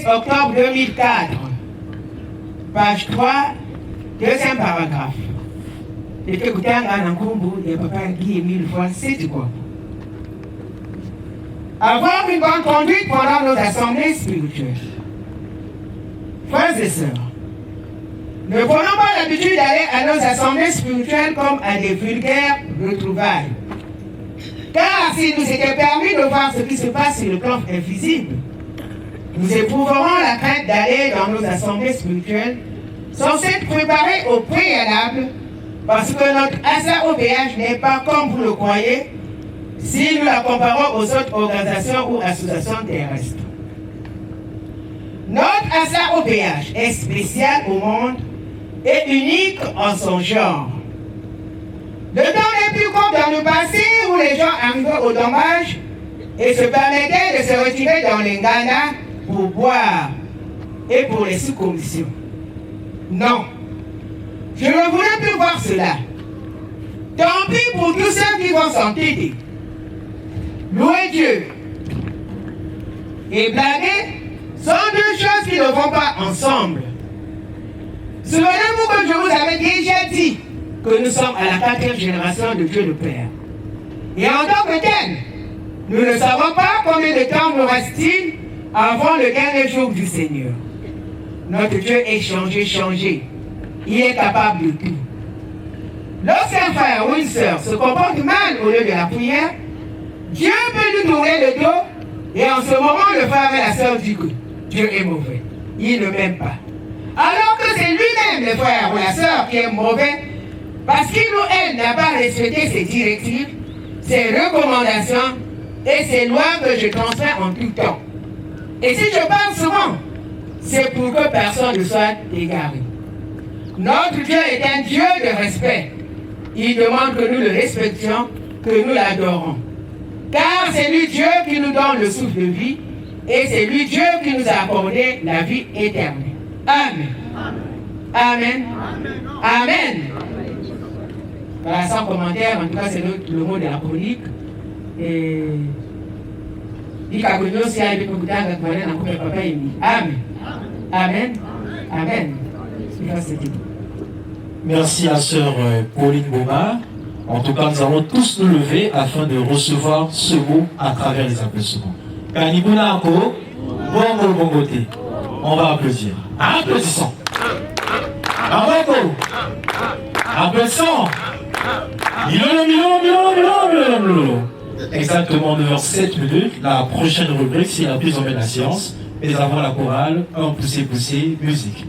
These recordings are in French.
16 octobre 2004, page 3, deuxième paragraphe. J'étais écouté un Nkumbu et papa Guy 1000 fois, c'est quoi? Avoir une bonne conduite pendant nos assemblées spirituelles. Frères et sœurs, ne prenons pas l'habitude d'aller à nos assemblées spirituelles comme à des vulgaires retrouvailles. Car s'il nous était permis de voir ce qui se passe sur le plan invisible, nous éprouverons la crainte d'aller dans nos assemblées spirituelles sans s'être préparés au préalable, parce que notre ASAOBH n'est pas comme vous le croyez si nous la comparons aux autres organisations ou associations terrestres. Notre ASAOBH est spécial au monde et unique en son genre. Le temps n'est plus comme dans le passé où les gens arrivaient au dommage et se permettaient de se retirer dans les Ghana pour boire et pour les sous-commissions. Non, je ne voulais plus voir cela. Tant pis pour tous ceux qui vont s'entêter. Louer Dieu et blaguer sont deux choses qui ne vont pas ensemble. Souvenez-vous que je vous avais déjà dit que nous sommes à la 4e génération de Dieu le Père. Et en tant que tel, nous ne savons pas combien de temps nous reste-t-il avant le dernier jour du Seigneur. Notre Dieu est changé. Il est capable de tout. Lorsqu'un frère ou une sœur se comporte mal au lieu de la prière, Dieu peut lui tourner le dos et en ce moment le frère et la sœur disent que Dieu est mauvais. Il ne m'aime pas. Alors que c'est lui-même, le frère ou la sœur, qui est mauvais parce qu'il ou elle n'a pas respecté ses directives, ses recommandations et ses lois que je transmets en tout temps. Et si je parle souvent, c'est pour que personne ne soit égaré. Notre Dieu est un Dieu de respect. Il demande que nous le respections, que nous l'adorons. Car c'est lui Dieu qui nous donne le souffle de vie et c'est lui Dieu qui nous a accordé la vie éternelle. Amen. Amen. Amen. Voilà, sans commentaire, en tout cas c'est le mot de la chronique. Et Amen. Amen. Amen. Merci à sœur Pauline Boma. En tout cas, nous allons tous nous lever afin de recevoir ce mot à travers les applaudissements. Kanibuna Ako, Bongo Bongote. On va applaudir. Applaudissons. Bravo. Applaudissons. Milolo. Exactement 9h07. La prochaine rubrique, c'est la prise en main de la séance. Mais avant la chorale, un poussé, musique.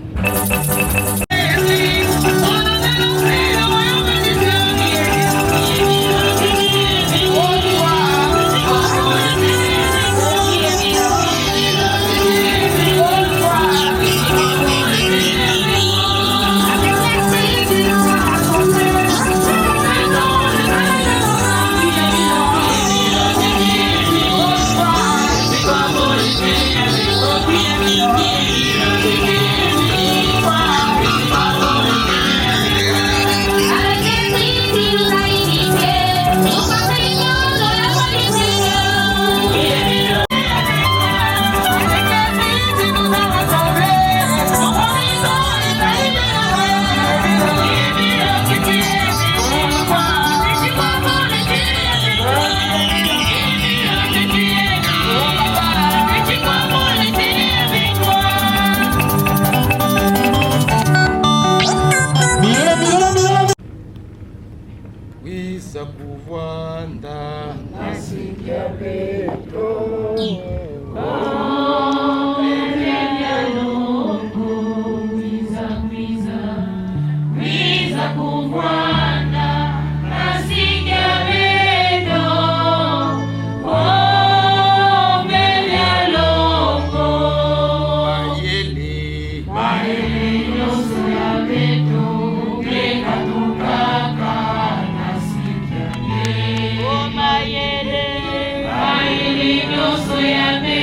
Soy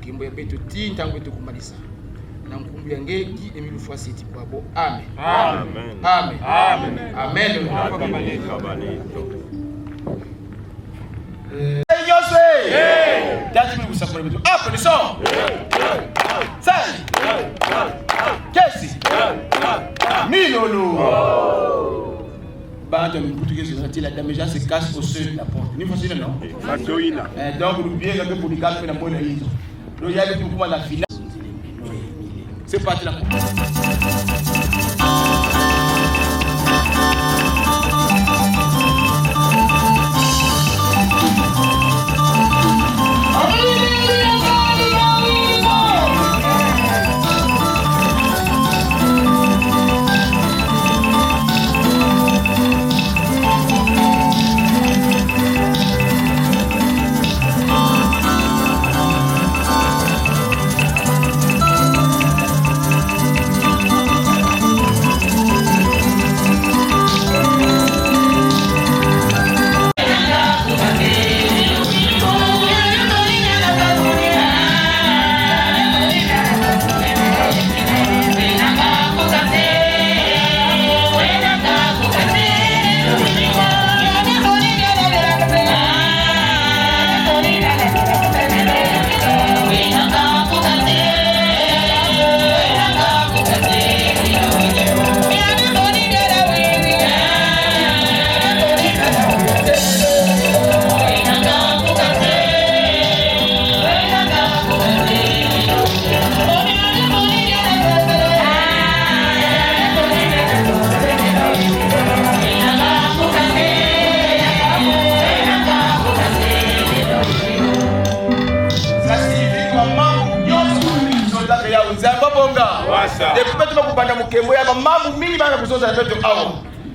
mukimbo ya beto ti ntango beto kumalisa na nkumbu ya ngeki emilu fois seti kwabo. Amen. Amen. Amen. Amen. Amen. Applaudissons. Qu'est-ce Milolo. Bah, dans le portugais, la dame se cache au seuil de la porte. Ni facile, non? Donc, nous bien que pour les gars, la bonne île. Donc, il y a le pouvoir la finale. C'est parti la coupe.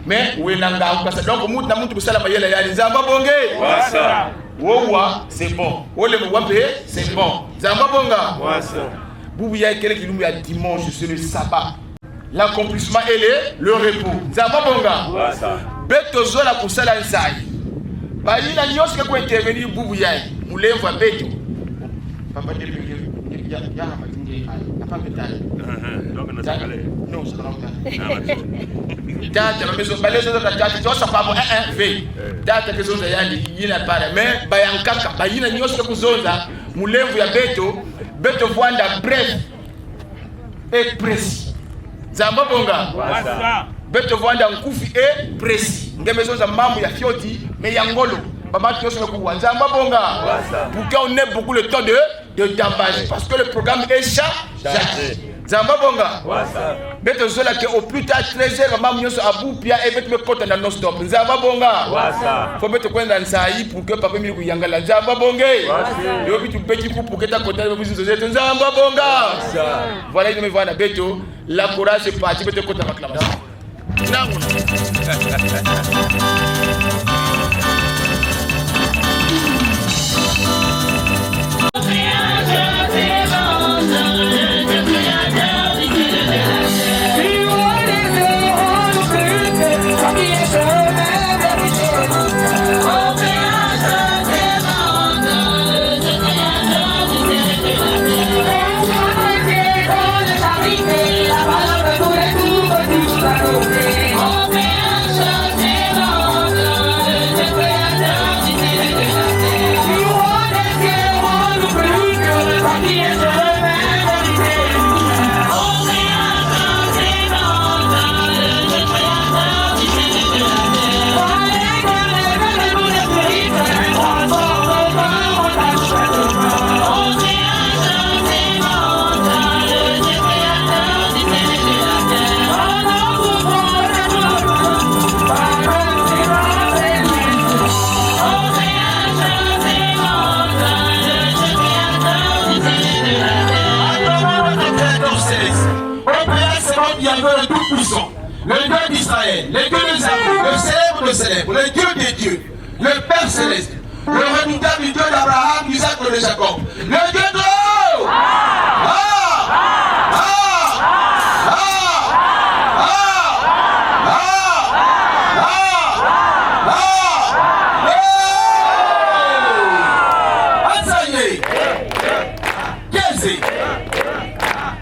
Mais où est l'anga? Donc, nous avons tout ça la maille la Zamba Bonge. Wowa, c'est bon. Ole Mwampe, c'est bon. Zamba Bonga. Boubouya et quelqu'un qui nous a dimanche, c'est le sabbat. L'accomplissement et le repos. Zamba Bonga. Beto Zola pour ça la Nsaï. Balina Nyos qui a intervenir Boubouya. Moulin voit Beto. Papa de ya pas non, c'est pas data la maison balé ça data tu ça pas un v data que zonza yandi yina para mais bayankaka bayina nyosika kuzonza mulemvu ya beto voanda bref et précis zamba bonga beto voanda nkufi et précis ngemezonza mambo ya fioti mais ya ngolo baba nyosika ku zamba bonga pour qu'on ait beaucoup le temps de dambage parce que le programme est chargé. Zamba bonga. Beto zola ke au plus tard 13h mamu nyoso abupia et beto me kota na non stop. Zamba bonga. Faut beto kwenda nsai pour que papa mi kuyangala. Zamba bonge. Yo bitu petit coup pour que ta kota me bizu zetu. Zamba bonga. Voilà il me voit na beto la courage c'est parti beto kota acclamation. Nangu. Le Dieu d'Israël, le Dieu des armes, le célèbre, le Dieu des dieux, le Père céleste, le redoutable Dieu d'Abraham, d'Isaac et de Jacob, le Dieu de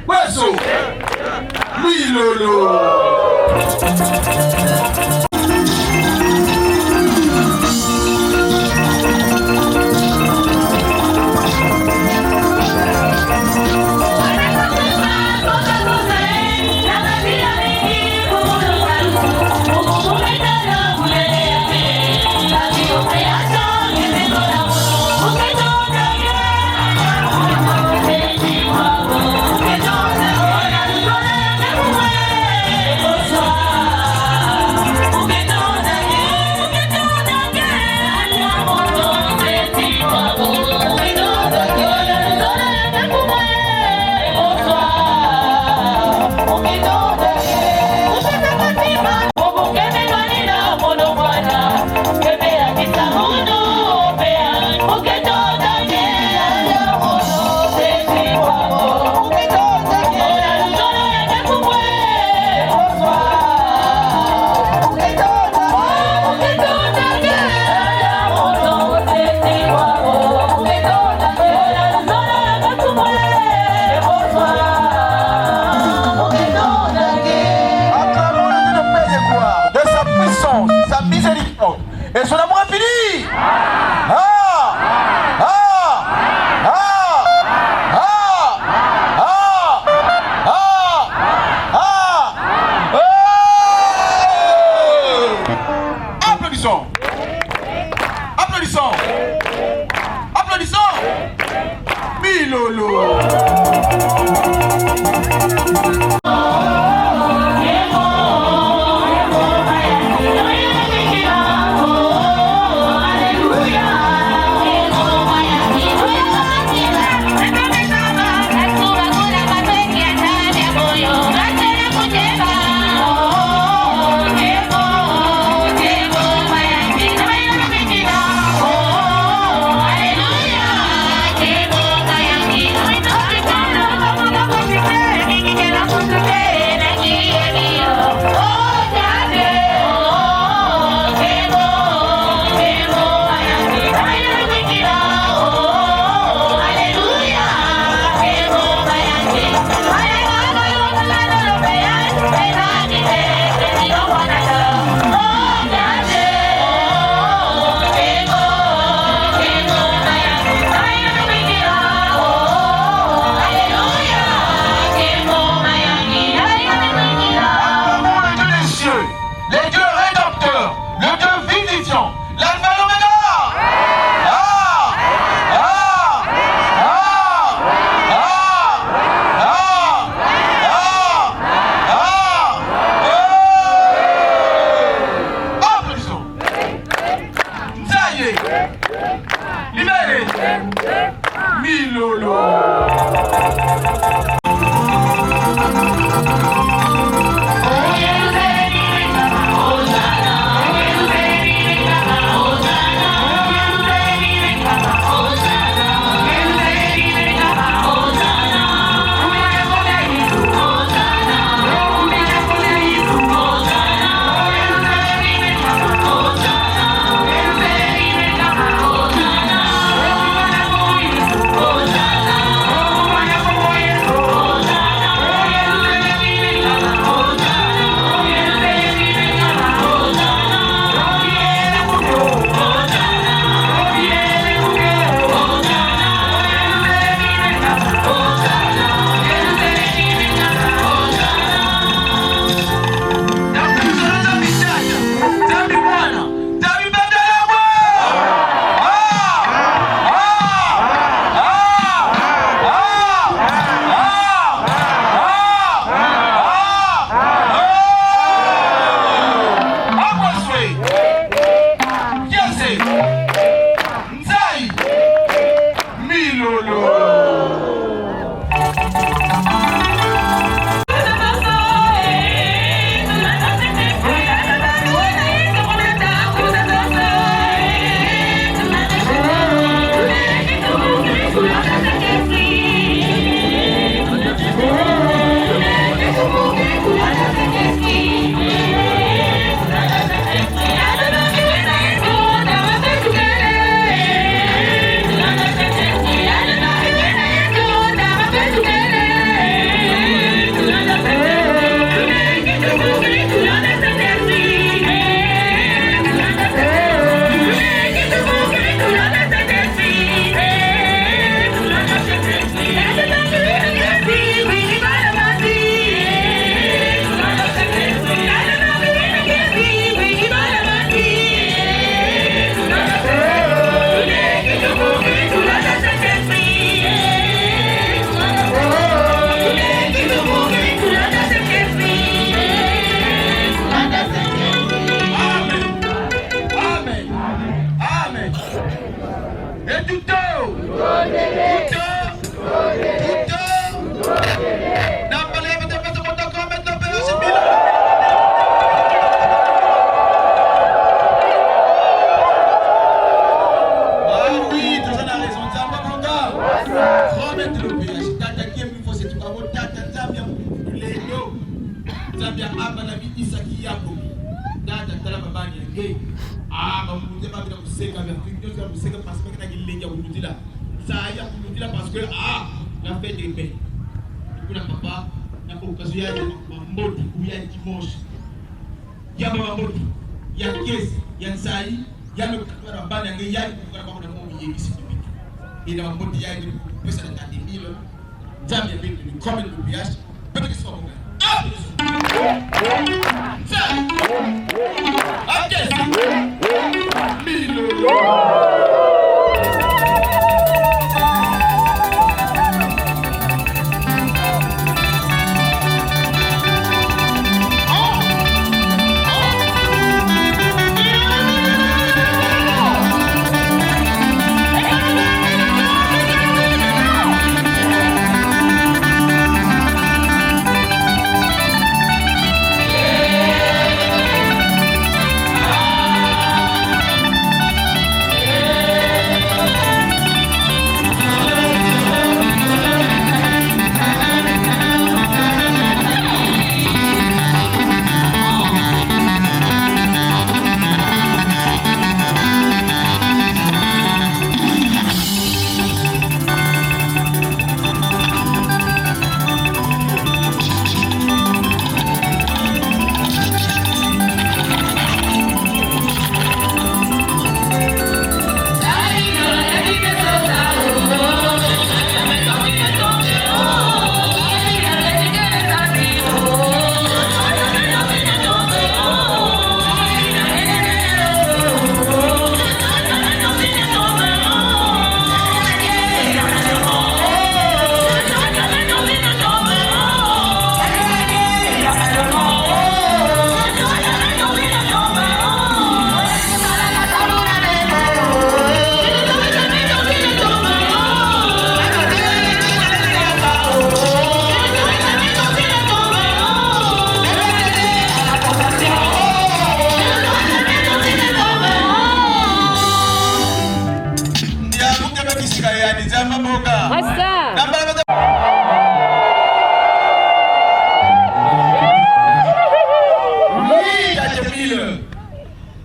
Weso. Milolo. Oh, Zambia hapa na Isa Kiyapo dada tala babani yake bamuze babira kuseka vya kuingia kuseka pasipoti na kilenja kudutila saa ya kudutila pasipoti na PDP kuna papa na kwa kazi yake mamboto kuyani kimoshi ya mamboto ya kesi ya sai ya mkutano babani yake yali kwa kwa na mambo yake sipiki ila mamboto yake pesa na tadimilo Zambia bintu ni comment kubiashi pete kisoma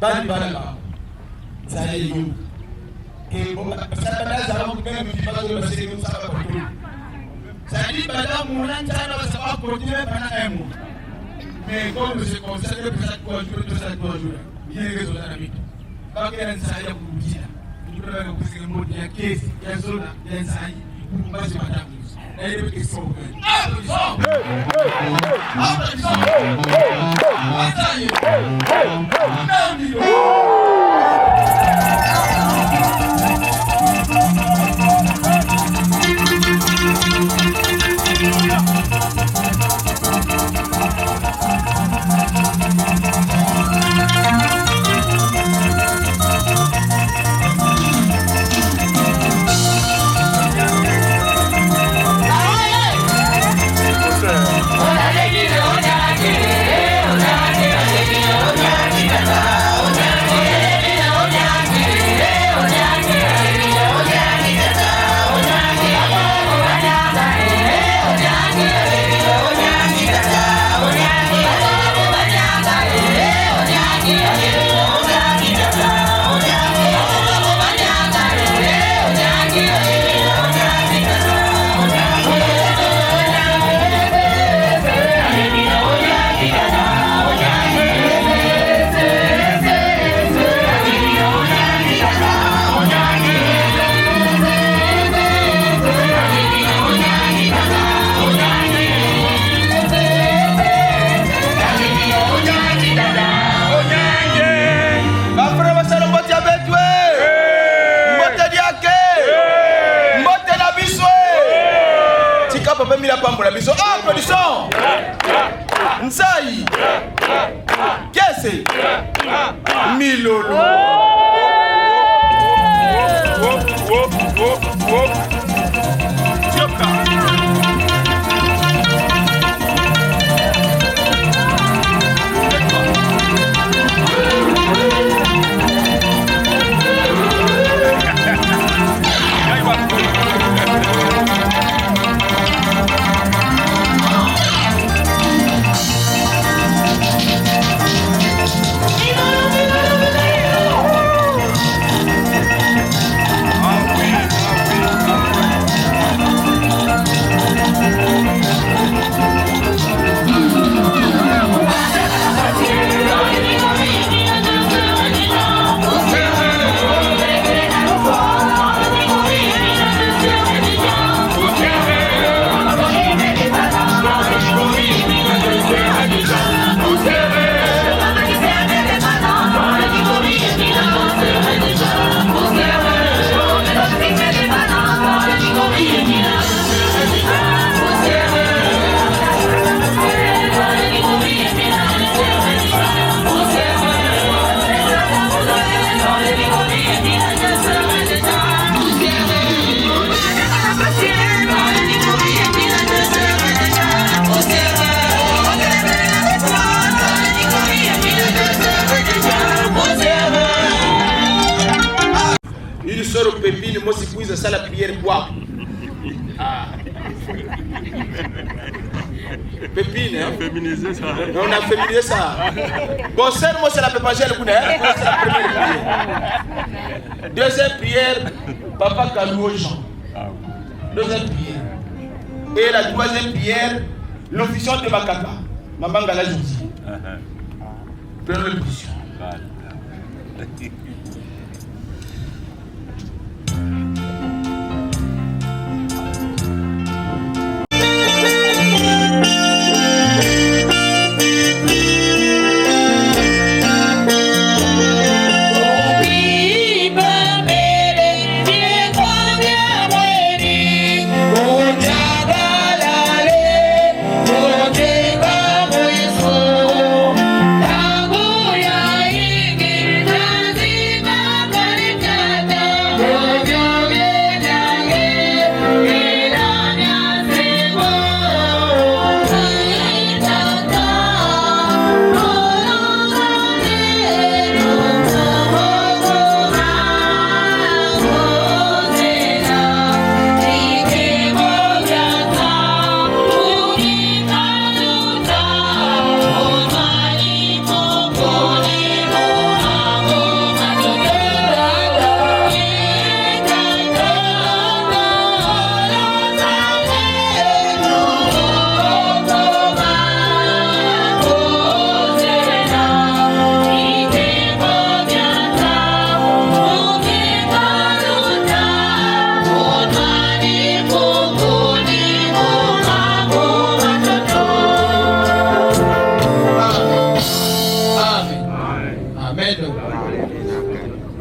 bali baraka saya yu ke bomba pasal pada zaman kita mesti masih bersama betul jadi pada mulan cara bersama koordinat pada emu me kau mesti konsep bersama koordinat ini resultat kami bagian saya berusaha itu adalah keputusan mulia kes yang zona yang saya masih pada na ile kisoko Applaudissons Nzai Kese Milolo ça la prière quoi? Ah. Pépine, hein? On a féminisé ça. On a féminisé ça. Bon, moi c'est la pépagelle, c'est la première prière. Deuxième prière, Papa Kalou aux gens. Deuxième prière. Et la troisième prière, l'officiant de Bakaka. Maman Gala Jouti. Première position.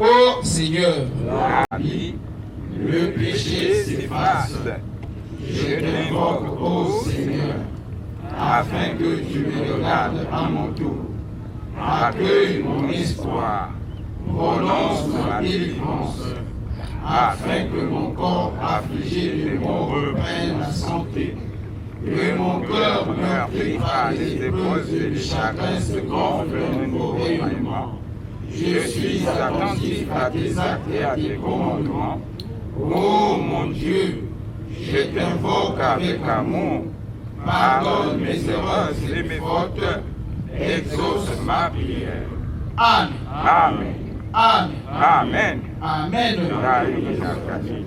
Ô Seigneur, le péché s'efface. Je t'invoque, ô Seigneur, afin que tu me regardes à mon tour. Accueille mon espoir, prononce ma délivrance, afin que mon corps affligé de mort reprenne la santé, que mon cœur meurtri par les épreuves et les chagrins se gonfle nouveau. Je suis attentif à tes actes et à tes commandements. Ô mon Dieu, je t'invoque avec amour. Pardonne mes erreurs et mes fautes. Exauce ma prière. Amen. Amen. Amen. Amen. Amen. Bye.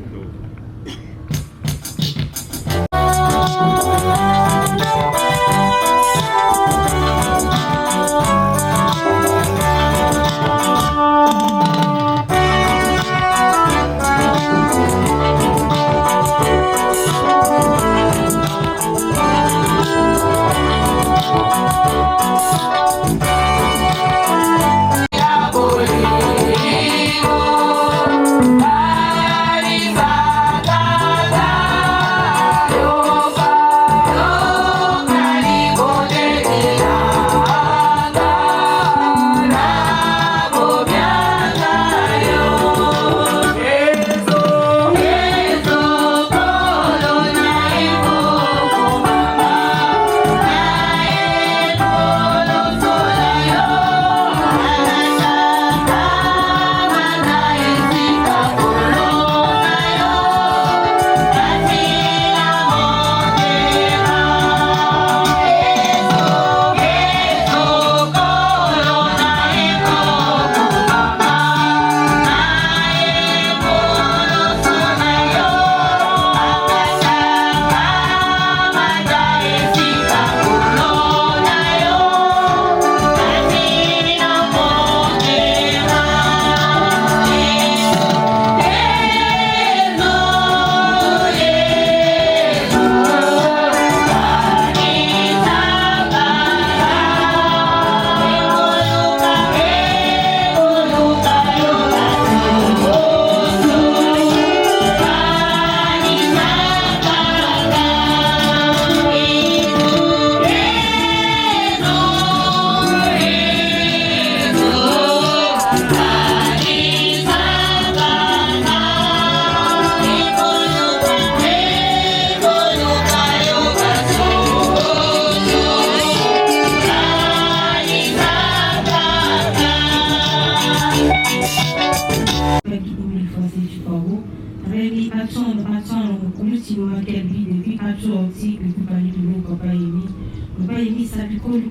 ini sabi koli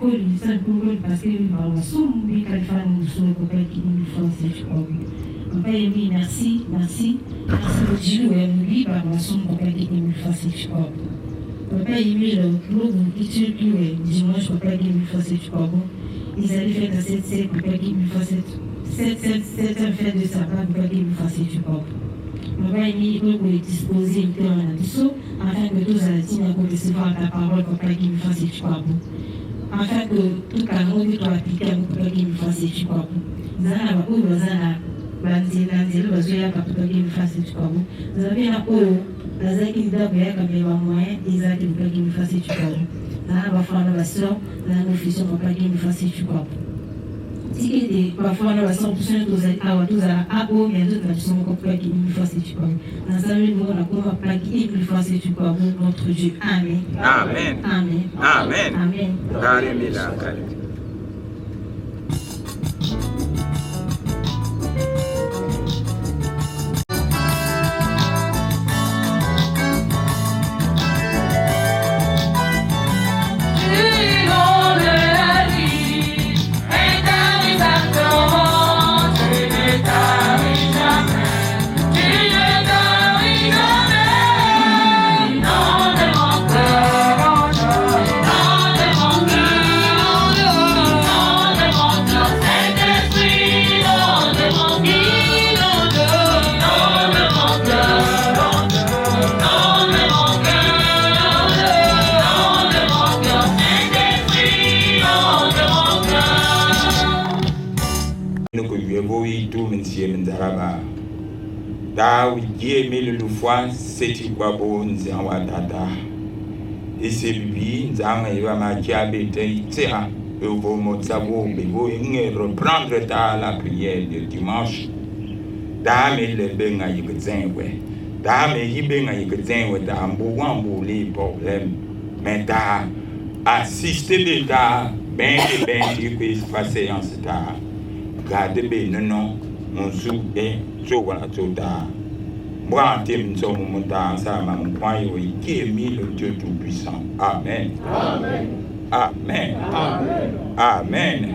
parce que on va soumis qu'elle fait nous sur le copain qui nous fait cette chose. Papa Emi, merci pour Dieu et nous libre à son copain qui nous fait cette chose. Papa Emi, le club qui tue plus dimanche copain qui nous fait cette chose. Ils allaient faire cette copain qui nous fait cette fête de sabbat copain qui nous fait cette chose. Papa Emi, il peut disposer de temps afin que tous les Latins puissent recevoir ta parole copain qui nous fait cette chose. Afin que tout canon que tu as appliqué à copain qui nous fait cette chose. Zana ba ko zana banzela bazoya kaputa qui me fasse tu quoi vous avez la ko lazaki ndabo ya kamera moyen ezaki pour qui me fasse tu quoi na ba fana ba so na officiel pour qui me fasse tu quoi tiki de ba fana ba 100% tous awa tous à abo mais d'autres na sont pour qui me fasse tu quoi na salut nous na ko pas qui me fasse tu quoi notre Dieu amen amen amen amen amen Karimila da wigie mele lufwa seti kwa bo nzanwa dada ese bibi nzanga iwa makiabe teitea evo motsabo bebo nge reprendre ta la prière de dimanche da me le benga yikzenwe da me yibenga yikzenwe da mbo wambo le problème mais da assister de da ben que se passer en ce temps garde be non monsu et voilà tout da moi tim so monta ça ma point yo qui est mis le Dieu tout puissant amen amen amen amen, amen.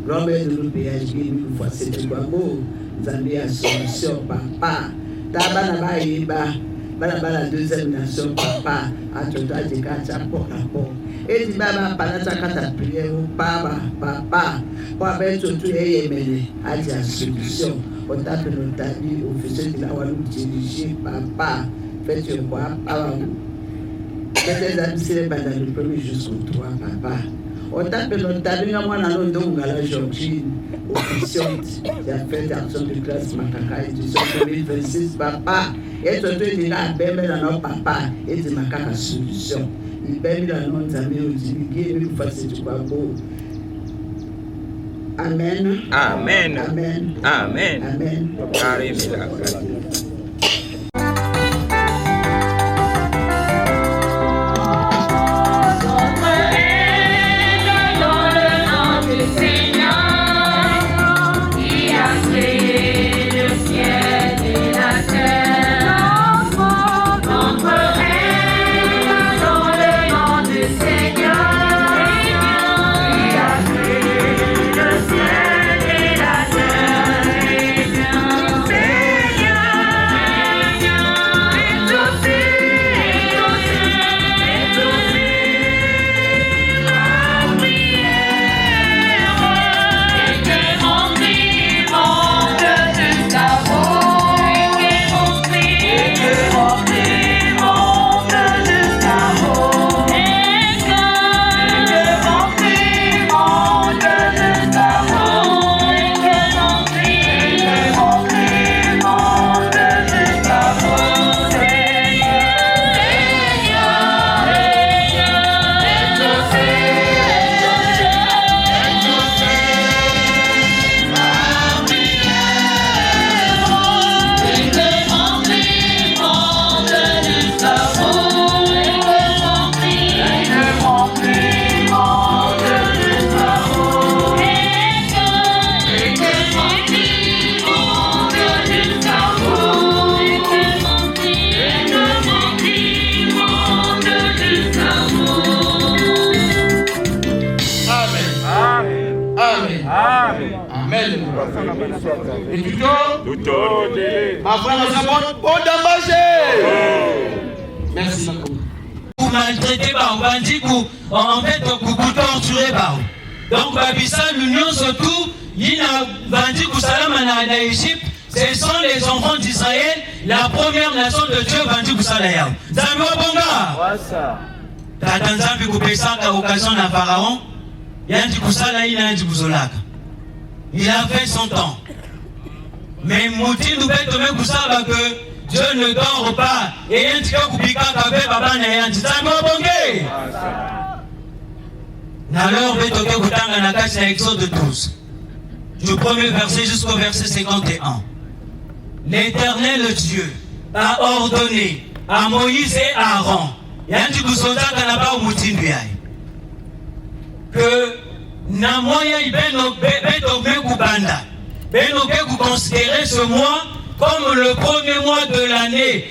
Robert de l'OPH une fois c'est quoi beau Zambia solution papa tabana baïba bala deuxième nation papa à total de kacha pour rapport et dit baba panata kata prière papa pour mettre tout yemene à la solution on tape notari officier de la walou diriger papa faites quoi papa faites les amis le premier jusqu'au 3 papa on tape notari mwana ndo ngala Georgine officiante de fête d'action de classe Makaka édition 2026 papa et tout est là belle dans papa et de Makaka solution il belle dans nos amis au diriger nous fasse du babo amen amen amen amen amen Karimila Amen. Et plutôt, ma frère Zabot, bon d'embaucher. Merci. Vous maltraitez, en fait, vous torturez. Donc, l'Union surtout, il a vendu en Égypte. Ce sont les enfants d'Israël, la première nation de Dieu vendue pour Salayam. Zambo Bonga. Tatanzambi kupesaka occasion na Pharaon. Yandi kusala ina yandi kuzolaka. Il a fait son temps. Mais Mouti nous fait tomber kusala que Dieu ne dort pas. Et yandi kupika kabe baba na yandi. Zambo Bonga. N'alors betoke kutanga na kati na Exode 12. Du premier verset jusqu'au verset 51. L'Éternel Dieu a ordonné à Moïse et à Aaron que na moya beno considérer ce mois comme le premier mois de l'année.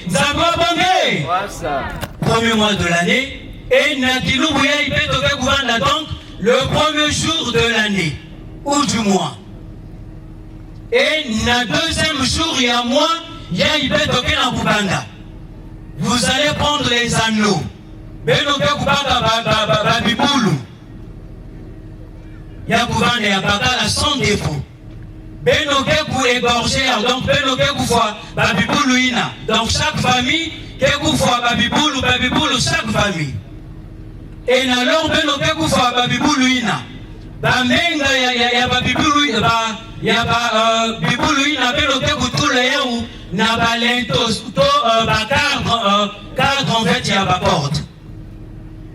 Premier mois de l'année. Et donc le premier jour de l'année ou du mois. Et na deuxième jour, il y a moi, il y a Ibetoke na Kubanda. Vous allez prendre les anneaux. Benoke Kubanda Babibulu. Il y a Kubanda, il y a Bakala sans défaut. Benoke Kou égorger, donc Benoke Koufoua Babibulu Ina. Donc chaque famille, Kekoufoua Babibulu, chaque famille. Et alors Benoke Koufoua Babibulu Ina. Bamenga ya Babibulu ya Babibulu ina beloke kutula yau na balentos to cadre en fait ya porte.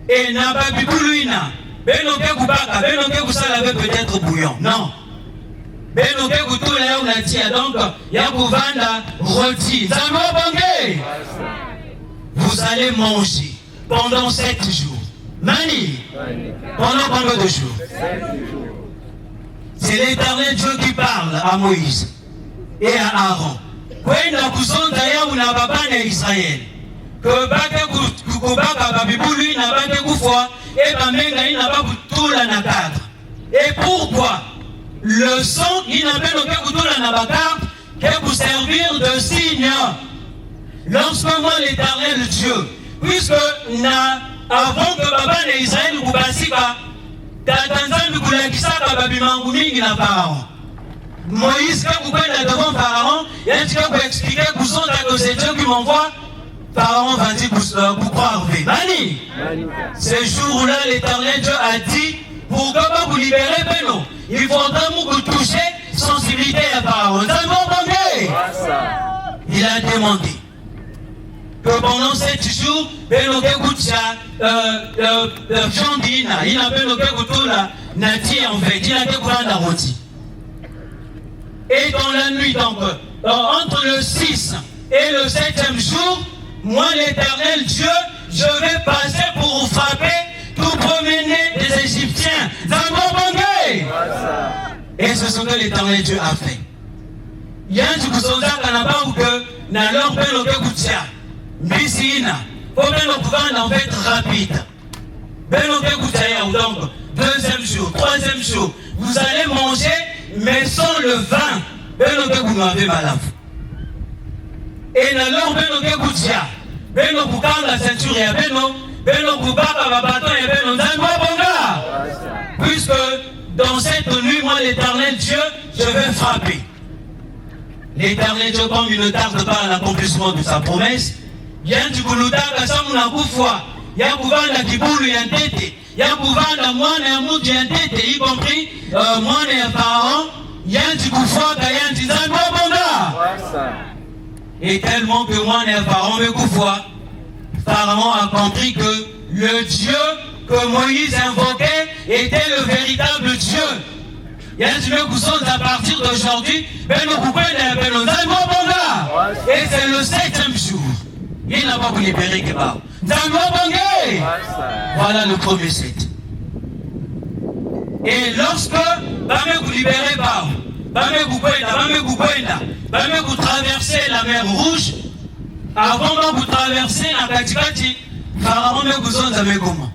Et na Babibulu ina beloke kubaka beloke kusala peut-être bouillon. Non. Beloke kutula yau na tia donc ya kuvanda rôti. Zambo bongé. Vous allez manger pendant 7 jours. Mani. Pendant combien de jours? C'est l'Éternel Dieu qui parle à Moïse et à Aaron. Kwenda kusonda ya una baba na Israël. Que bake kubaka babibulu na bake kufwa et bamenga ina ba kutula na cadre. Et pourquoi le sang il n'a pas le kutula na bakar que vous servir de signe. Lorsque moi l'Éternel Dieu, puisque avant que baba na Israël vous basika Moïse, quand vous prenez devant Pharaon, il y a un qui vous expliquer que c'est Dieu qui m'envoie. Pharaon va dire pour croire. Mani, ce jour-là, l'Éternel Dieu a dit pour que vous libérez Beno, il faudra vous toucher sensibilité à Pharaon. Il a demandé que pendant 7 jours, Beno Kekutia, Jandina, il a Beno Kekutula, Nati en fait, il a découvert la rôti. Et dans la nuit, donc, entre le 6 et le 7e jour, moi l'Éternel Dieu, je vais passer pour frapper tout premier-né des Égyptiens. Et c'est ce que l'Éternel Dieu a fait. Il y a un truc que n'a leur Beno Kekutia. Missina, faut bien le pouvoir en fait rapide. Donc, 2e jour, 3e jour, vous allez manger, mais sans le vin. Vous m'avez malade. Et alors, Beno Koukam la ceinture et Beno Koukaka va battre et Beno Bonga. Puisque dans cette nuit, moi l'Éternel Dieu, je vais frapper. L'Éternel Dieu, comme il ne tarde pas à l'accomplissement de sa promesse, Yanti kulutaka samu na kufwa ya kuvanda kibulu ya ntete ya kuvanda mwana ya mutu ya ntete y compris mwana ya Pharaon yanti kufwaka yanti zambo bonga. Et tellement que mwana ya Pharaon me kufwa, Pharaon a compris que le Dieu que Moïse invoquait était le véritable Dieu. Yanti me kusonde à partir d'aujourd'hui beno kupenda beno zambo bonga. Et c'est le 7e jour. Il n'a pas pu libérer Keba. Voilà le premier set. Et lorsque vous libérez vous traversez la mer Rouge, avant de vous traverser la Katikati, Pharaon me vous en avez comment?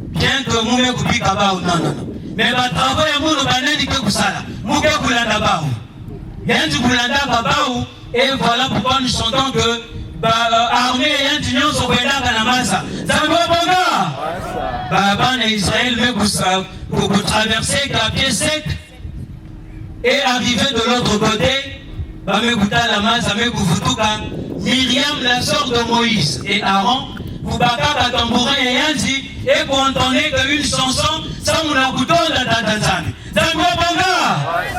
Bien que vous me coupiez Kaba ou non. mais ba travaux ya muno banani ke kusala muke kulanda bao yanji kulanda babao. Et voilà pourquoi nous chantons que armée yanji nyonso kwendaka na masa zambo bonga baba na Israël mais pour traverser à pied sec et arriver de l'autre côté bamekuta la masa mekufutuka Myriam la sœur de Moïse et Aaron Boubaka tambourin et yanzi et pour entendre qu'une chanson ça mouna kutonda tatanzami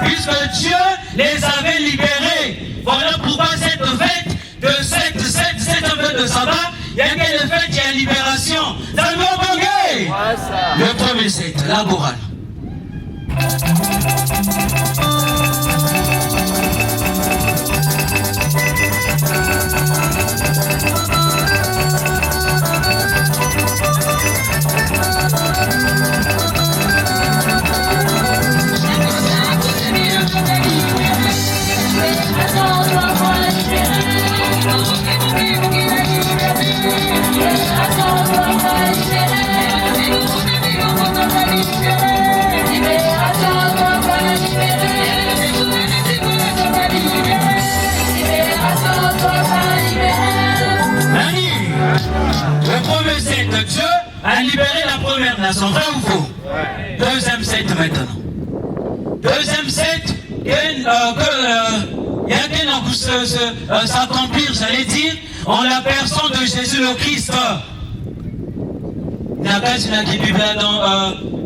puisque Dieu les avait libérés. Voilà pourquoi cette fête de cette fête de sabbat, il y a quelle fête, il y a libération. Le premier set, la morale. Dieu a libéré la première nation, vrai ou faux? Deuxième set maintenant. Deuxième set, s'accomplir, j'allais dire, en la personne de Jésus le Christ.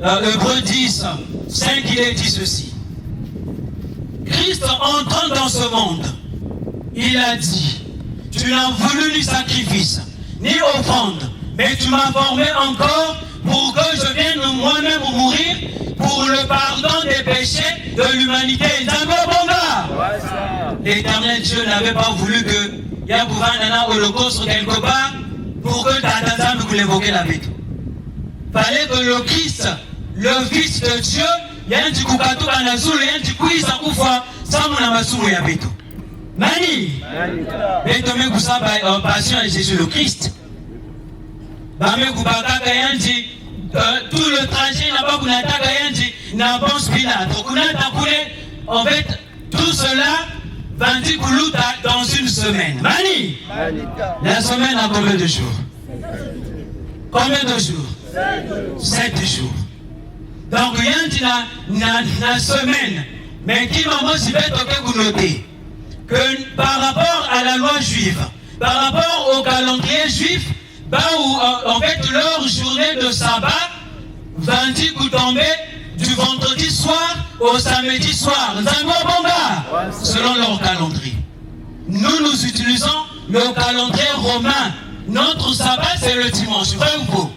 Dans Hébreux 10, 5, il est dit ceci. Christ entrant dans ce monde, il a dit, tu n'as voulu ni sacrifice, ni offrande, mais tu m'as formé encore pour que je vienne moi-même mourir pour le pardon des péchés de l'humanité. L'Éternel Dieu n'avait pas voulu que Yakouvana holocauste quelque part pour que Tatanzam vous l'évoquez la vie. Fallait que le Christ, le Fils de Dieu, Yanti Koukatu Anazul, Yanti Kouisa Koufa, Samouna Masou Yabito. Mani, Bétomé Koussa, passion de Jésus le Christ. Bame Koubaka Yanti, tout le trajet là-bas, Kounataka Yanti, n'avance Pilat. En fait, tout cela, Vandi Koulouta dans une semaine. Mani, la semaine a combien de jours? Combien de jours? 7 jours. Donc, il y a une semaine. Mais qui m'a motivé à noter que par rapport à la loi juive, par rapport au calendrier juif, en fait, leur journée de sabbat, Vandi Koutombe, du vendredi soir au samedi soir, selon leur calendrier. Nous utilisons le calendrier romain. Notre sabbat, c'est le dimanche. Vrai ou faux?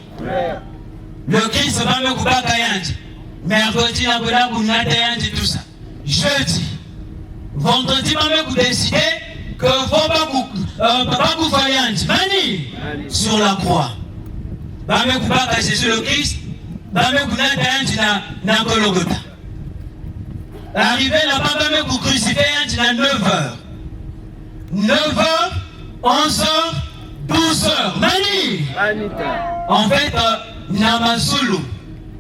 Le Christ va me couper à Kayandi. Mercredi, la Boula, Bounatayandi, tout ça. Jeudi. Vendredi, va me décider que faut pas Koufayandi. Mani, sur la croix. Va me couper à Jésus le Christ. Va me Bounatayandi na Golgotha. Arrivé là-bas, va me crucifier à 9h. 9h, 11h, 12h. Mani. En fait, Namasulu.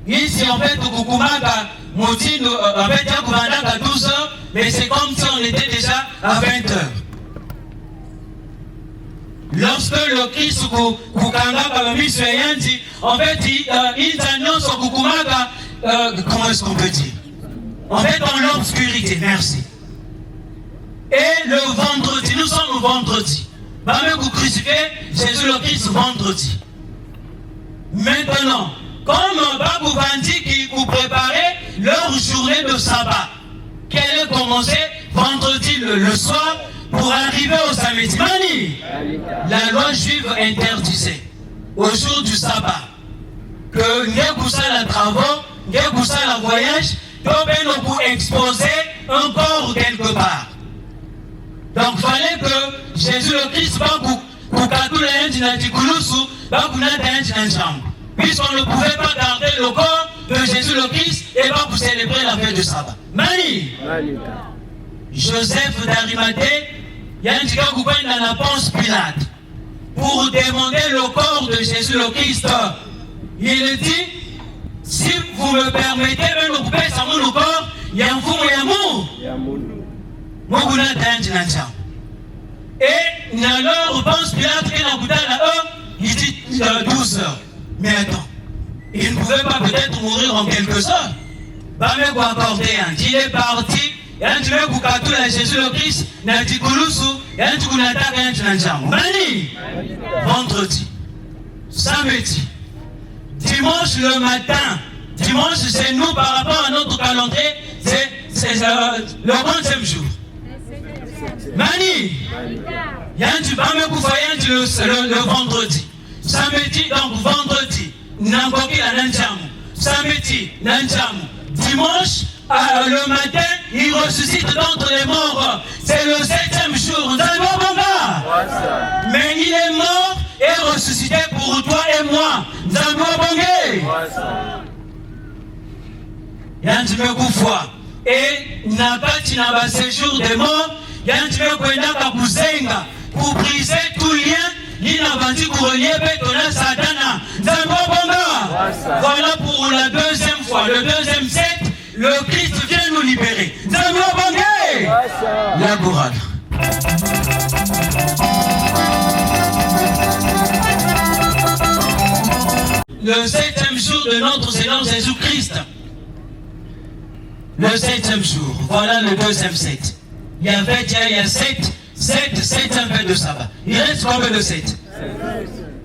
Ici, en fait, Kukumaka, Moutine, en fait, Yakouvandaka à 12h, mais c'est comme si on était déjà à 20h. Lorsque le Christ Kukanga dit, en fait, ils annoncent Kukumaka, comment est-ce qu'on peut dire? En fait, dans l'obscurité, merci. Et le vendredi, nous sommes vendredi. Vous crucifiez Jésus le Christ vendredi. Maintenant, comme Babou Bandi qui vous préparait leur journée de sabbat, qu'elle est commencée vendredi le soir pour arriver au samedi. Mani, la loi juive interdisait au jour du sabbat que Ngekoussa la travaux, Ngekoussa la voyage, pour exposer un corps quelque part. Donc il fallait que Jésus le Christ puisqu'on ne pouvait pas garder le corps de Jésus le Christ et pas pour célébrer la fête du sabbat. Mani, Joseph d'Arimathée, il y a un petit gars qui dans la Ponce Pilate pour demander le corps de Jésus le Christ. Il dit, Si vous me permettez, nous coupez ça mon corps, il y a un fou et un mou. Et alors, pense Pilate qu'il a goûté à eux, il dit 12 heures. Mais attends, il ne pouvait pas peut-être mourir en quelques heures. Bah, mais quoi accorder, il est parti. Yanti me kukatula Jésus le Christ na tikulusu yanti kunataka yanti na njambo mani vendredi samedi dimanche le matin dimanche c'est nous par rapport à notre calendrier c'est le 11e jour mani yanti bame kufa yanti le vendredi samedi donc vendredi nangoki la njambo samedi na njambo dimanche le matin, il ressuscite d'entre les morts. C'est le 7e jour. Mais il est mort et ressuscité pour toi et moi. Et n'a pas de séjour des morts. Pour briser tout lien. Il n'a pas dit pour relier Satana. Voilà pour la deuxième fois. Le deuxième set. Le Christ vient nous libérer. La bourrade. Le 7e jour de notre Seigneur Jésus-Christ. Le 7e jour. Voilà le deuxième set. Il y a 7 un fait de sabbat. Il reste combien de 7?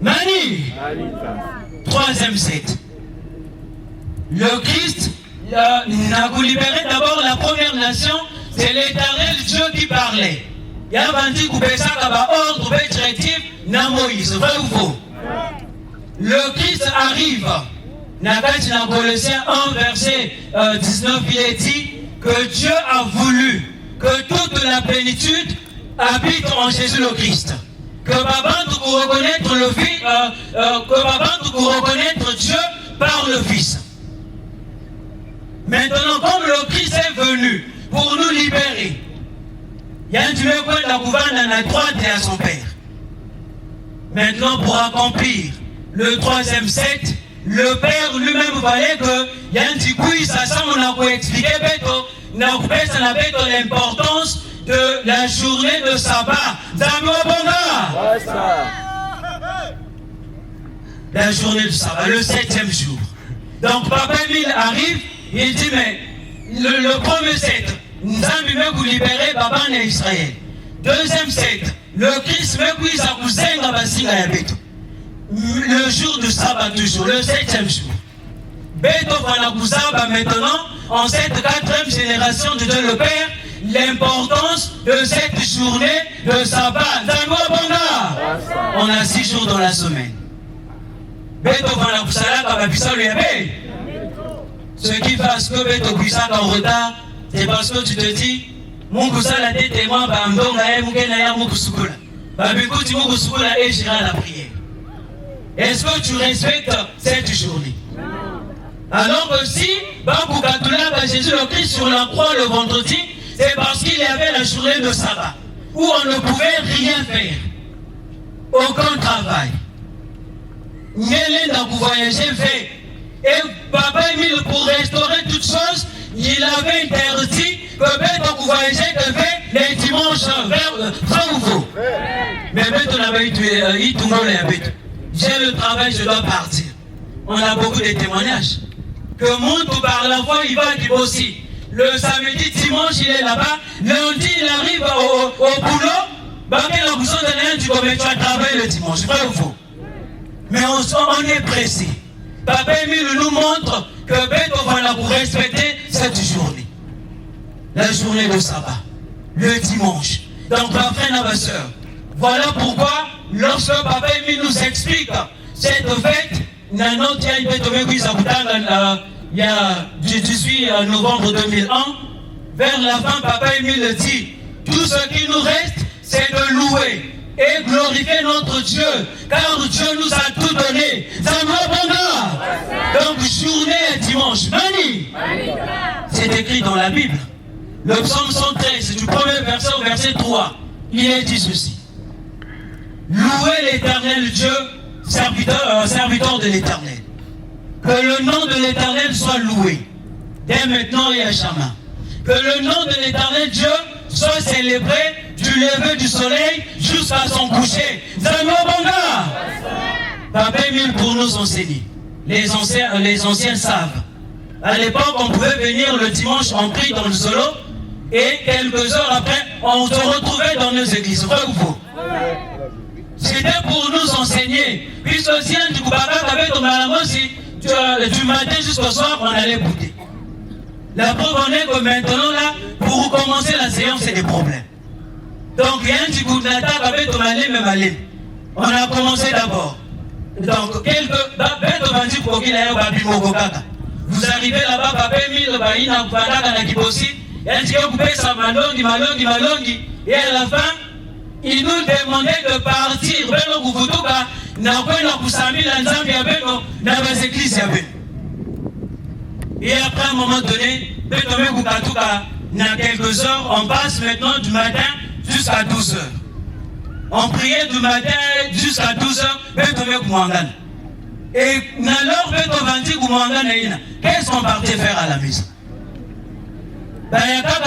Mani. 3e set. Le Christ n'a vous libéré d'abord la première nation, c'est l'Éternel Dieu qui parlait. Il y a un dit que ordre directif na Moïse, vrai ou faux? Le Christ arrive. Dans Colossiens 1 verset 19, il est dit que Dieu a voulu que toute la plénitude habite en Jésus le Christ. Que Babantou pour reconnaître le Fils, que Babantou pour reconnaître Dieu par le Fils. Maintenant, comme le Christ est venu pour nous libérer, il y a un Dieu qui a gouverné à la droite et à son Père. Maintenant, pour accomplir le 3e set, le Père lui-même valait que il y a un petit coup, ça semble nous expliquer l'importance de la journée de sabbat. La journée de sabbat, le 7e jour. Donc, Papa Emile arrive. Il dit, mais le premier set, nous avons vous libérer Baba en Israël. Deuxième set, le Christ me puis à vous le jour du sabbat toujours, le 7e jour. Beto Vanakuzaba maintenant, en cette 4e génération de Dieu le Père, l'importance de cette journée de sabbat. On a 6 jours dans la semaine. Beto Vanakuzaba Babisa lui avait. Ce qui fait que Beto Puissant en retard, c'est parce que tu te dis, mon cousin a été témoin, et j'irai à la prière. Est-ce que tu respectes cette journée? Alors que si Jésus le Christ sur la croix le vendredi, c'est parce qu'il y avait la journée de sabbat, où on ne pouvait rien faire. Aucun travail. N'y a voyager fait. Et Papa Emile, pour restaurer toutes choses, il avait interdit que Beto voyager que fait les dimanches vrai ou faux. Mais Beto n'avait eu tout le monde à Beto. J'ai le travail, je dois partir. On a beaucoup de témoignages. Que Moutou par la foi, il va dire aussi. Le samedi, dimanche, il est là-bas. Lundi, il arrive au boulot. Tu vas travailler le dimanche, vrai ou faux? Mais on est pressé. Papa Emile nous montre que Beto va pour respecter cette journée. La journée de sabbat. Le dimanche. Donc, ma frère et ma soeur. Voilà pourquoi, lorsque Papa Emile nous explique cette fête, il y a du 18 novembre 2001, vers la fin, Papa Emile dit, tout ce qui nous reste, c'est de louer et glorifier notre Dieu, car Dieu nous a tout donné. Donc, journée et dimanche, Mani, c'est écrit dans la Bible. Le psaume 113, du premier verset au verset 3, il est dit ceci. Louez l'Éternel Dieu, serviteur de l'Éternel. Que le nom de l'Éternel soit loué, dès maintenant et à jamais. Que le nom de l'Éternel Dieu soit célébré du lever du soleil jusqu'à son coucher. Zangobanga! Papa Émile pour nous enseigner. Les anciens savent. À l'époque, on pouvait venir le dimanche en prix dans le solo et quelques heures après, on se retrouvait dans nos églises. Vrai ou faux? C'était pour nous enseigner. Puisque si un du matin jusqu'au soir, on allait goûter. La preuve en est que maintenant, là, pour commencer la séance, c'est des problèmes. Donc, il y a un petit coup de on a commencé d'abord. Donc, vous arrivez là-bas, Papa Émile, et à la fin, il nous demandait de partir. Et après, à un moment donné, dans quelques heures, on passe maintenant du matin jusqu'à 12 heures. On priait du matin jusqu'à 12 heures, et alors, qu'est-ce qu'on partait faire à la maison?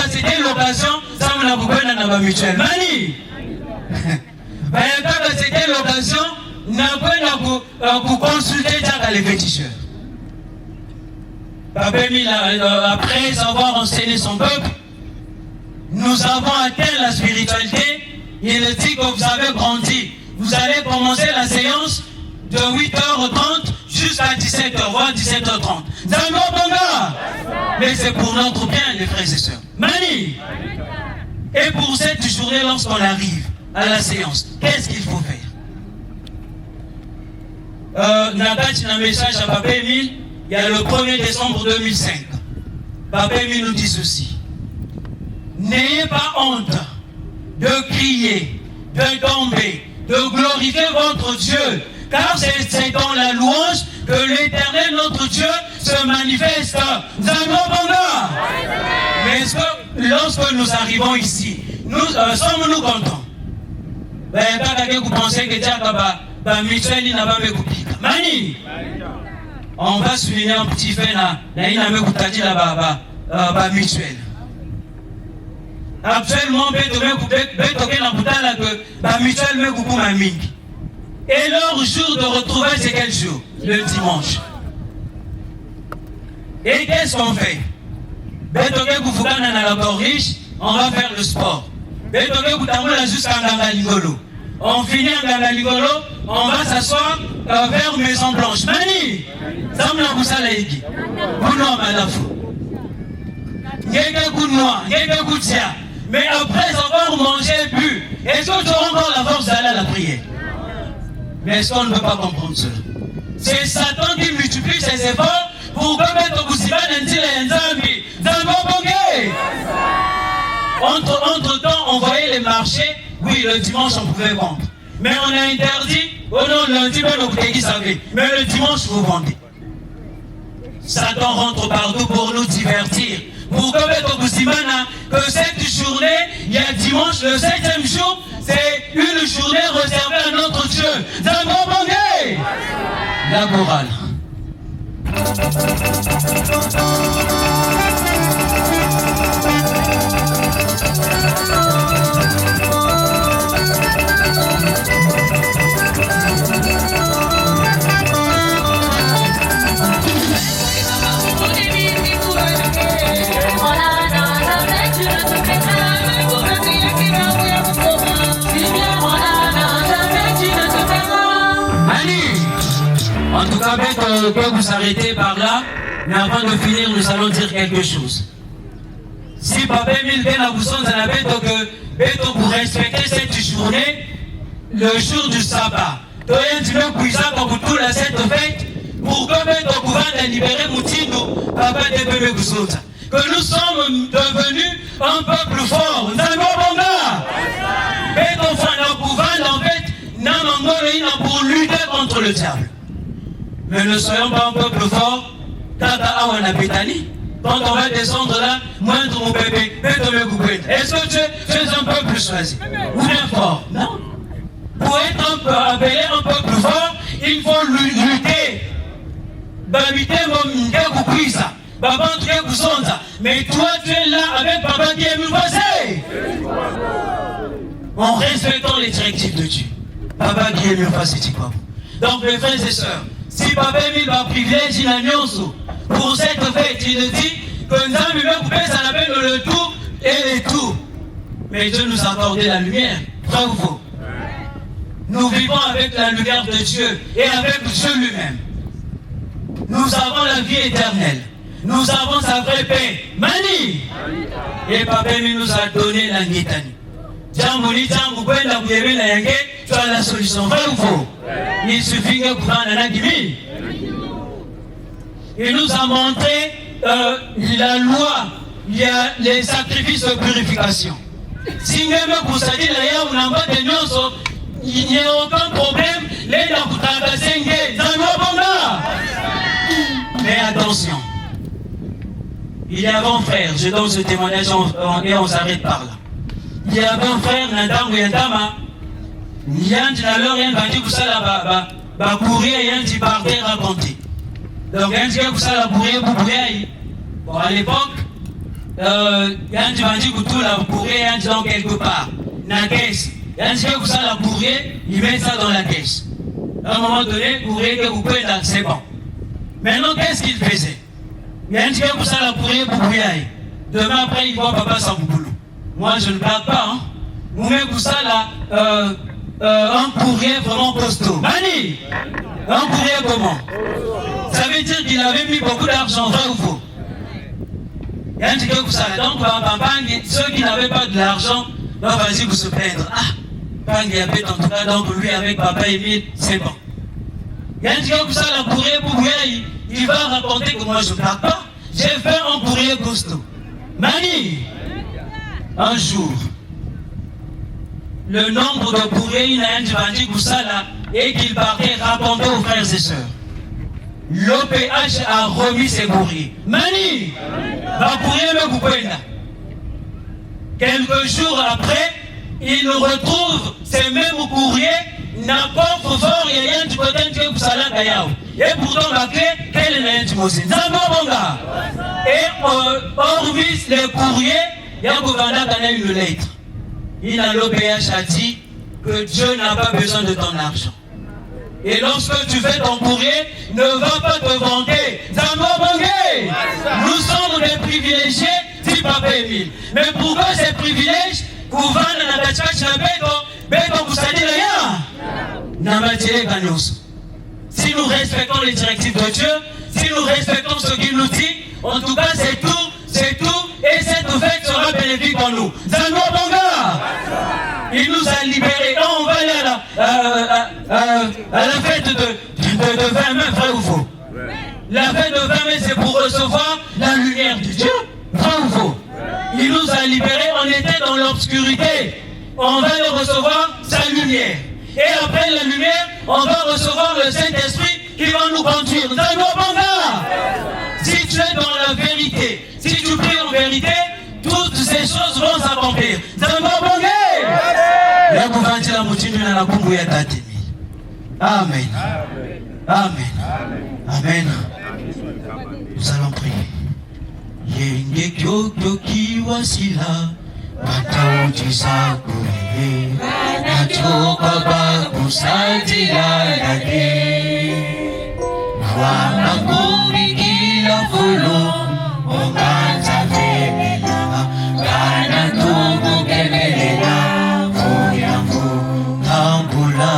C'était l'occasion, ça on a beaucoup dans mutuelle. Mani! C'était l'occasion, pour consulter les féticheurs. Papa Émile, après avoir enseigné son peuple, nous avons atteint la spiritualité. Il dit que vous avez grandi. Vous allez commencer la séance de 8h30 jusqu'à 17h, voire 17h30. Mais c'est pour notre bien, les frères et sœurs. Mani! Et pour cette journée, lorsqu'on arrive à la séance, qu'est-ce qu'il faut faire? Nagati un message à Papa Émile, il y a le 1er décembre 2005. Papa Émile nous dit ceci. N'ayez pas honte de crier, de tomber, de glorifier votre Dieu, car c'est dans la louange que l'Éternel, notre Dieu, se manifeste. Mais est-ce que lorsque nous arrivons ici, sommes-nous contents? Vous pensez que Mani, on va souligner un petit fait là, mutuelle. Actuellement, et leur jour de retrouvailles, c'est quel jour? Le dimanche. Et qu'est-ce qu'on fait? On va faire le sport. On finit à Gangaligolo, on va s'asseoir vers Maison Blanche. Mani, mais après avoir mangé et bu, est-ce que tu auras encore la force d'aller à la prière? Mais est-ce qu'on ne peut pas comprendre cela? C'est Satan qui multiplie ses efforts pour que Entre-temps, on voyait les marchés. Oui, le dimanche, on pouvait vendre. Mais on a interdit, oh non, lundi, mais le dimanche, vous vendez. Satan rentre partout pour nous divertir. Pour que cette journée, il y a dimanche, le 7e jour, c'est une journée réservée à notre Dieu. La morale. En tout cas, on peut vous arrêter par là, mais avant de finir, nous allons dire quelque chose. Si Papa Émile vient à vous entendre que pour respecter cette journée, le jour du sabbat, pour cette fête, pour que vous pouvez libérer Moutindo, Papa Émile vous que nous sommes devenus un peuple fort. Nous avons pour lutter contre le diable. Mais ne soyons pas un peuple fort. Quand on va descendre là, moindre mon bébé, est-ce que tu es un peuple choisi ou bien fort? Non. Pour être appelé un peuple fort, il faut lutter. Babitemo Mnge Kukwisa, Baba Tuke Kusonza. Mais toi, tu es là avec Papa qui est passé. En respectant les directives de Dieu. Papa qui est mieux passé, tu crois. Donc, mes frères et sœurs, si Papa Emile va privilégier la nuance pour cette fête, il dit que nous avons coupé ça l'appelle le tout et le tout. Mais Dieu nous a accordé la lumière. Vrai ou faux? Nous vivons avec la lumière de Dieu et avec Dieu lui-même. Nous avons la vie éternelle. Nous avons sa vraie paix. Mani! Et Papa Emile nous a donné la Nitani. Tu as la solution. Vrai ou faux? Il suffit que vous en ayez. Il nous a montré la loi, il y a les sacrifices de purification. Si même vous savez, il n'y a aucun problème. Mais attention, il y avait un frère, je donne ce témoignage et on s'arrête par là. Il y avait un frère, Nandango Yandama, Yanti alors Yanti Bandi Kusala courir Yanti partait raconter. Donc Yanti Kusala courir pour courir. Bon, à l'époque, Yanti Bandi Kusala courir Yanti dans quelque part, dans la caisse. Yanti Kusala courir, il met ça dans la caisse. À un moment donné, courir que vous pouvez là, c'est bon. Maintenant, qu'est-ce qu'il faisait? Yanti Kusala courir pour courir. Demain après, il voit papa sans boulot. Moi, je ne blague pas. Hein. Vous mettez tout ça là, un courrier vraiment costaud. Mani, un courrier comment? Ça veut dire qu'il avait mis beaucoup d'argent, vrai ou faux? Donc, ceux qui n'avaient pas de l'argent, vas-y vous se plaindre. Ah, Bang y avait en tout cas, donc lui avec Papa Emile, c'est bon. Il va raconter que moi je ne blague pas. J'ai fait un courrier costaud. Mani, un jour, le nombre de courriers il a dit et qu'il partait raconter aux frères et sœurs. L'OPH a remis ses courriers. Mani, va courrier me couper. Quelques jours après, il retrouve ces mêmes courriers, n'importe fort, il y a un du côté de Kusala Kayao. Et pourtant, la clé, quelle est l'intimité? Et hormis les courriers, il y a une lettre. Il a l'OPH a dit que Dieu n'a pas besoin de ton argent. Et lorsque tu fais ton courrier, ne va pas te vanter. Nous sommes des privilégiés, dit Papa Emile. Mais pourquoi ces privilèges? Si nous respectons les directives de Dieu, si nous respectons ce qu'il nous dit, en tout cas c'est tout, et cette fête sera bénéfique pour nous. Il nous a libérés. On va aller à la fête de 20 mai, vrai ou faux? La fête de 20 mai, c'est pour recevoir la lumière de Dieu, vrai ou faux? Il nous a libérés, on était dans l'obscurité. On va le recevoir sa lumière. Et après la lumière, on va recevoir le Saint-Esprit qui va nous conduire. Si tu es dans la vérité, si tu pries en vérité, toutes ces choses vont s'accomplir. Amen. Amen. Amen. Nous allons prier. Yenge kyokyo kiwasila matauti sakure nachoka bakusatila lage Wamanguri kila fulu Onganza femela Gana tubu kemelela Fuyafu Kambula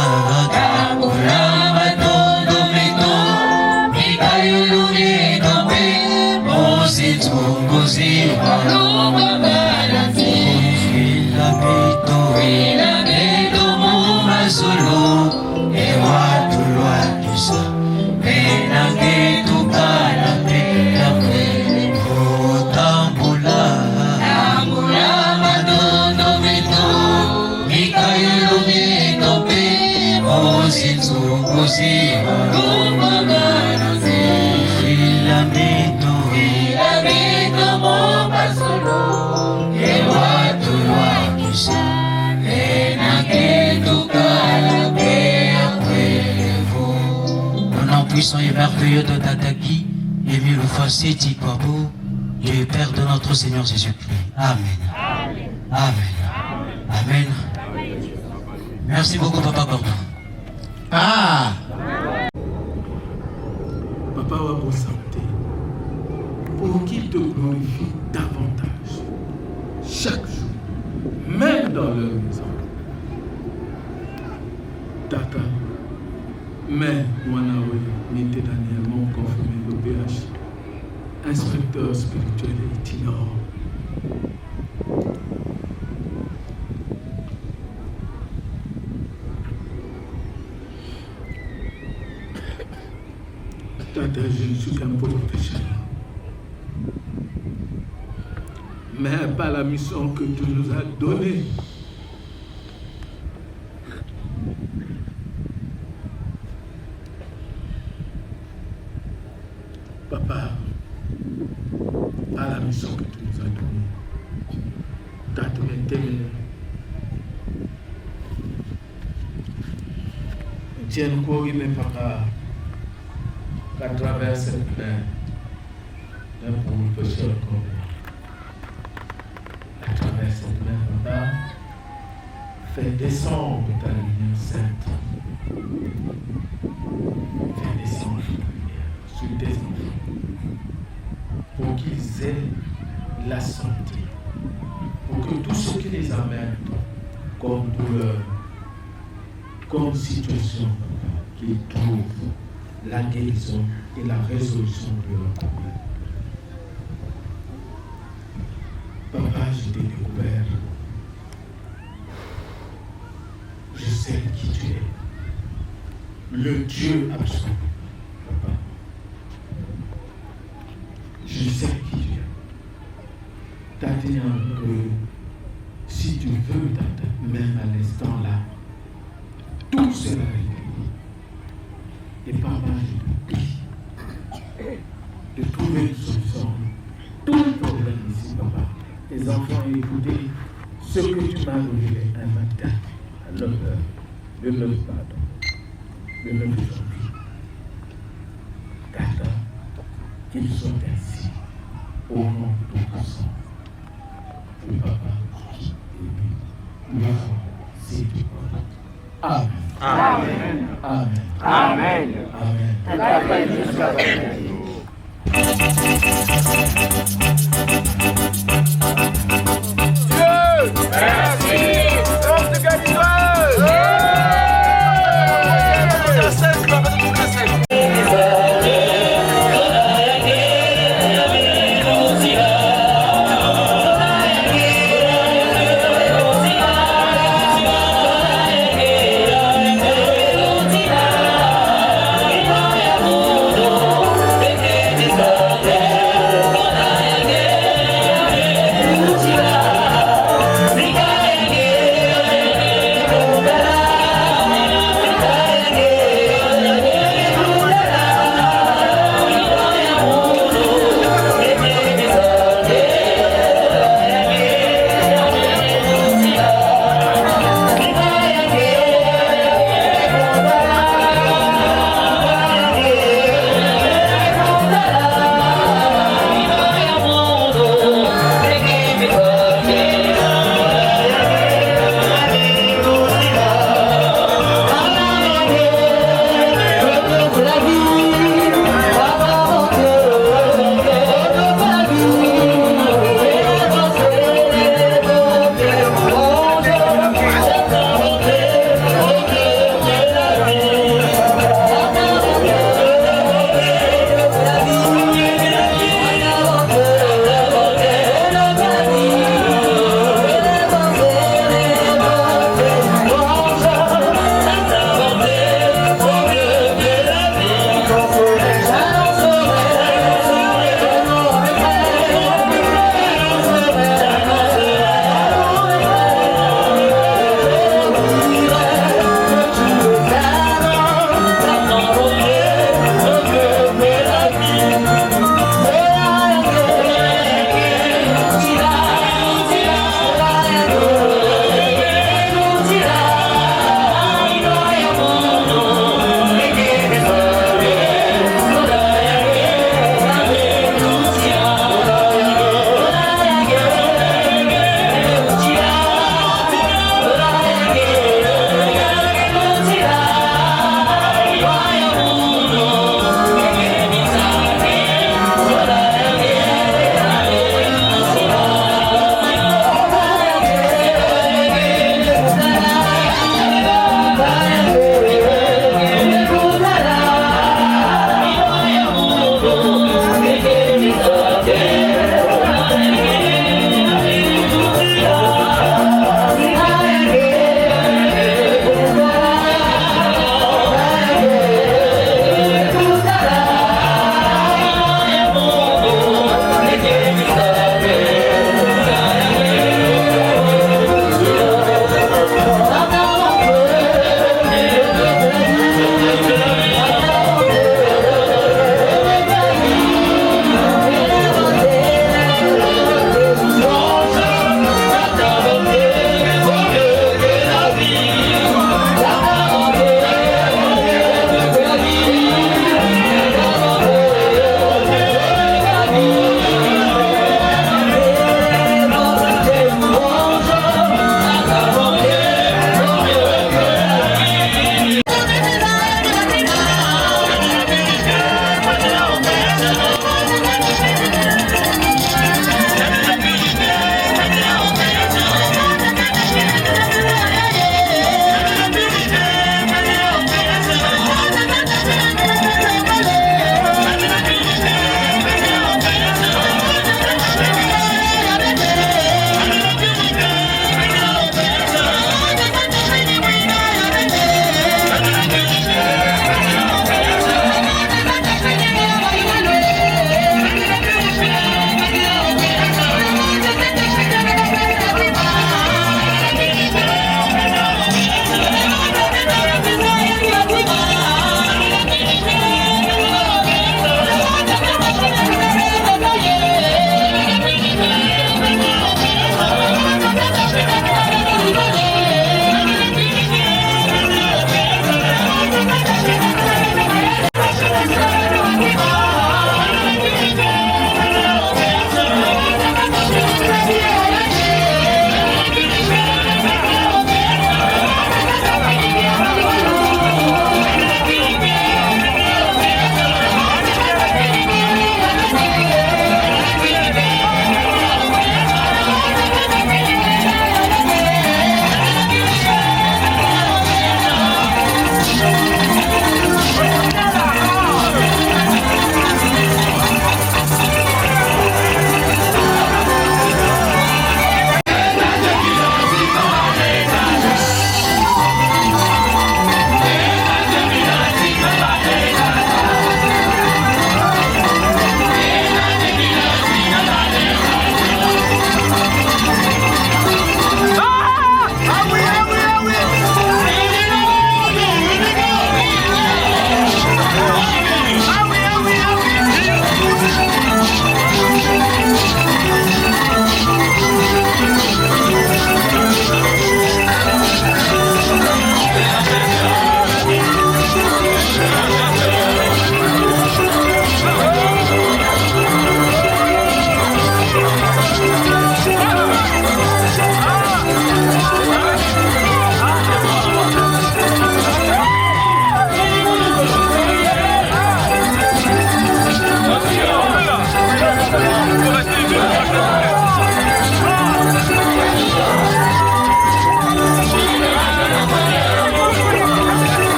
Kambula Matondo mito Mikayulu nitope Mosi tunguzi Waluba balanzi Filamito Filamito Mumasulu Ewa tulwa kisa Penange tukala pena kwele Kutambula Tambula madondo mito Mikayulu mitope Mosi tunguzi Waluba balanzi Filamito Filamito Mumasulu Ewa tulwa kisa Penange tukala pena kwele puissant et merveilleux de Tataki, et mille fois c'est quoi beau, Dieu Père de notre Seigneur Jésus-Christ. Amen. Amen. Amen. Merci beaucoup, Papa Gordon. Ah! Papa va vous santé pour qu'il te glorifie davantage chaque jour, même dans leur maison. Tata, mais Wanawe n'était dernièrement confirmé au PH, inspecteur spirituel et itinérant. Tata, je ne suis qu'un pauvre pécheur. Mais pas la mission que tu nous as donnée. Papa, pas la mission que tu nous as donnée. Tata, tiens, quoi, il n'est pas qu'à travers cette mer, d'un pauvre pécheur comme moi. À travers cette mer, papa, fais descendre ta lumière sainte. Fais descendre ta lumière sur tes enfants pour qu'ils aient la santé, pour que tout ce qui les amène comme douleur, comme situation, qu'ils trouvent la guérison et la résolution de leurs problèmes. Papa, je t'ai découvert. Je sais qui tu es. Le Dieu absolu. Papa. Je sais qui tu es. Tatiana, que si tu veux, Tata, même à l'instant là, tout sera réglé. Et papa, je te prie de trouver une solution. Tout le problème ici, papa. Les enfants ont écouté ce que tu m'as révélé un matin à l'heure de leur pardon, de leur aujourd'hui. Tata, qu'ils soient ainsi au nom de ton puissant. Et papa, et lui, c'est du pardon. Amen. Amen. Amen. Amen. Amen. Dieu, merci. Homme de Galiléo. Yeah.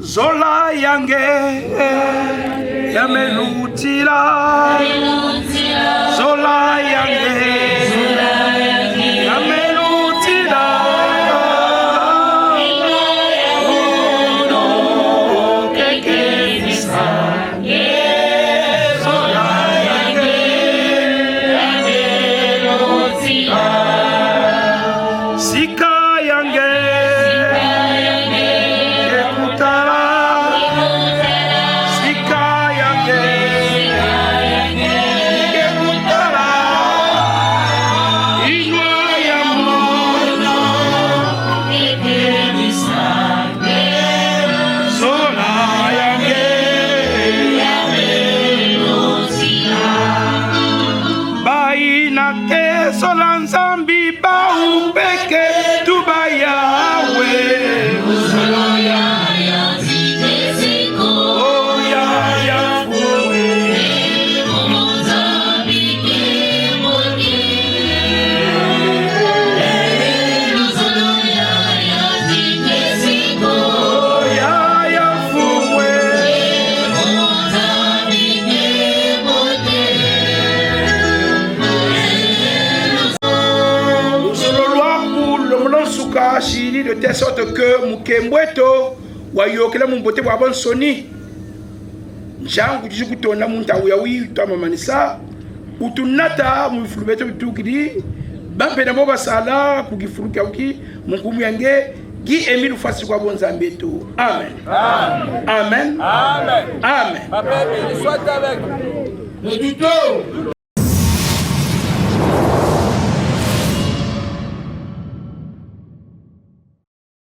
Zola yange yamelutila Zola yange yamelutila Uno keke misange Zola yange yamelutila Sika yange Solanzambi ba ubeke tuba yawe Uzaloya ya zitesiko Oh ya ya fuwe Mozambi kemoke Uzaloya ya zitesiko Oh ya ya fuwe Mozambi kemoke Chili de telle sorte que mukembweto wayokela mumbote bwa bonsoni jangu jikutonda muntawu yawi twamamanisa utunata mufulubeto bitukiri bampe na boba sala kugifuruka uki mungumu yange gi Emile fasi kwa bonzambe to amen amen amen amen Soit avec le tuto.